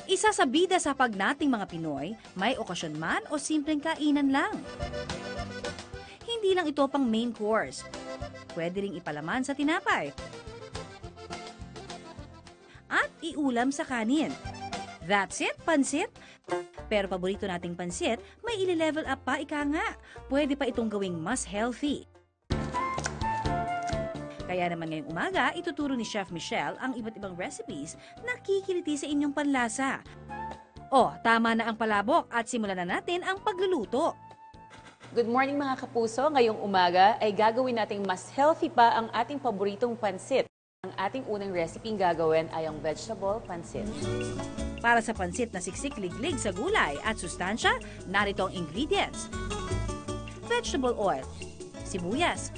Isa sa bida sa pag nating mga Pinoy, may okasyon man o simpleng kainan lang. Hindi lang ito pang main course. Pwede ring ipalaman sa tinapay. At iulam sa kanin. That's it, pansit. Pero paborito nating pansit, may ile-level up pa, ika nga. Pwede pa itong gawing mas healthy. Kaya naman ngayong umaga, ituturo ni Chef Michelle ang iba't ibang recipes na kikiliti sa inyong panlasa. O, tama na ang palabok at simulan na natin ang pagluluto. Good morning mga kapuso. Ngayong umaga ay gagawin nating mas healthy pa ang ating paboritong pansit. Ang ating unang recipe gagawin ay ang vegetable pansit. Para sa pansit na siksik liglig sa gulay at sustansya, narito ang ingredients. Vegetable oil, sibuyas,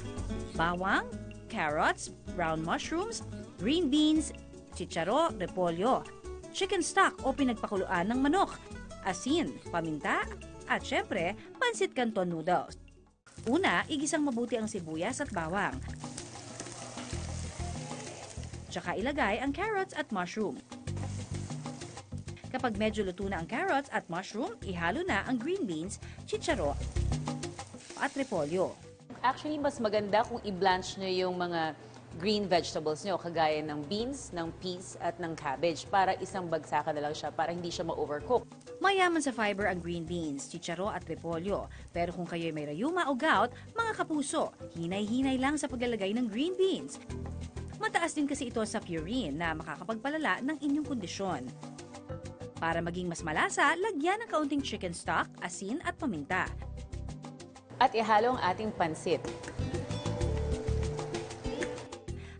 bawang, carrots, brown mushrooms, green beans, chicharo, repolyo, chicken stock o pinagpakuluan ng manok, asin, paminta, at syempre, pansit canton noodles. Una, igisang mabuti ang sibuyas at bawang. Tsaka ilagay ang carrots at mushroom. Kapag medyo luto na ang carrots at mushroom, ihalo na ang green beans, chicharo, at repolyo. Actually, mas maganda kung i-blanch nyo yung mga green vegetables nyo, kagaya ng beans, ng peas, at ng cabbage, para isang bagsakan na lang siya, para hindi siya ma-overcook. Mayaman sa fiber ang green beans, chicharo at repolyo. Pero kung kayo'y may rayuma o gout, mga kapuso, hinay-hinay lang sa paglalagay ng green beans. Mataas din kasi ito sa purine na makakapagpalala ng inyong kondisyon. Para maging mas malasa, lagyan ng kaunting chicken stock, asin at paminta. At ihalo ang ating pansit.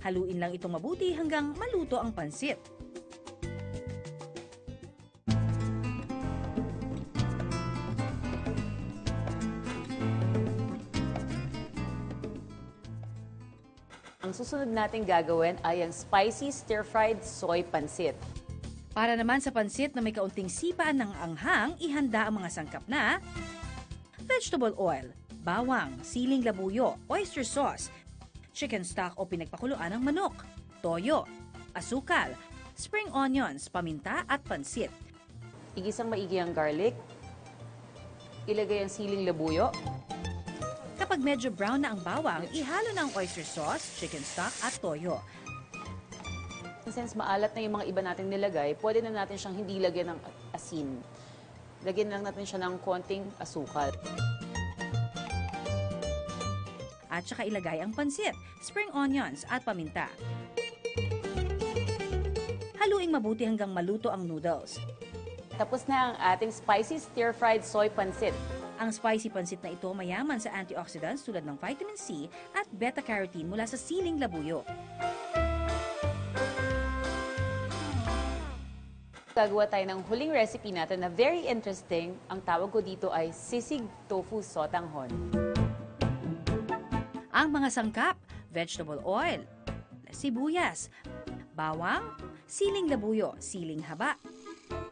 Haluin lang itong mabuti hanggang maluto ang pansit. Ang susunod natin gagawin ay ang spicy stir-fried soy pansit. Para naman sa pansit na may kaunting sipaan ng anghang, ihanda ang mga sangkap na vegetable oil, bawang, siling labuyo, oyster sauce, chicken stock o pinagpakuluan ng manok, toyo, asukal, spring onions, paminta at pansit. Igisang maigi ang garlic. Ilagay ang siling labuyo. Kapag medyo brown na ang bawang, ihalo na ang oyster sauce, chicken stock at toyo. Since maalat na yung mga iba nating nilagay, pwede na natin siyang hindi lagyan ng asin. Lagyan lang natin siya ng konting asukal. At saka ilagay ang pansit, spring onions at paminta. Haluing mabuti hanggang maluto ang noodles. Tapos na ang ating spicy stir-fried soy pansit. Ang spicy pansit na ito mayaman sa antioxidants tulad ng vitamin C at beta-carotene mula sa siling labuyo. Gagawa tayo ng huling recipe natin na very interesting. Ang tawag ko dito ay sisig tofu sotanghon. Ang mga sangkap, vegetable oil, sibuyas, bawang, siling labuyo, siling haba,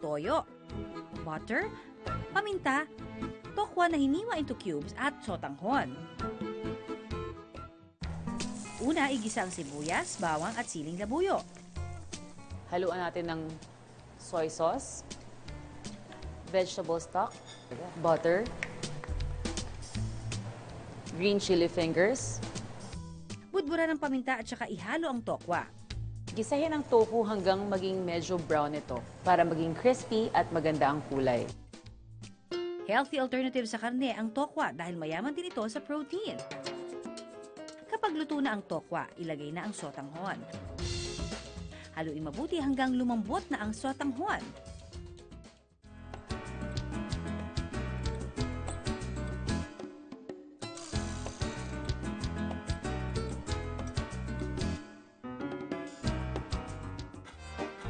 toyo, butter, paminta, tokwa na hiniwa into cubes at sotanghon. Una, igisa ang sibuyas, bawang at siling labuyo. Haluan natin ng soy sauce, vegetable stock, butter, green chili fingers. Budburan ng paminta at saka ihalo ang tokwa. Gisahin ang tofu hanggang maging medyo brown ito para maging crispy at maganda ang kulay. Healthy alternative sa karne ang tokwa dahil mayaman din ito sa protein. Kapag luto na ang tokwa, ilagay na ang sotanghon. Haluin mabuti hanggang lumambot na ang sotanghon.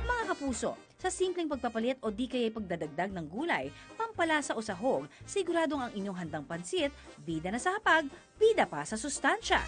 Mga kapuso, sa simpleng pagpapalit o di kaya'y pagdadagdag ng gulay, pampalasa o sahog, siguradong ang inyong handang pansit, bida na sa hapag, bida pa sa sustansya.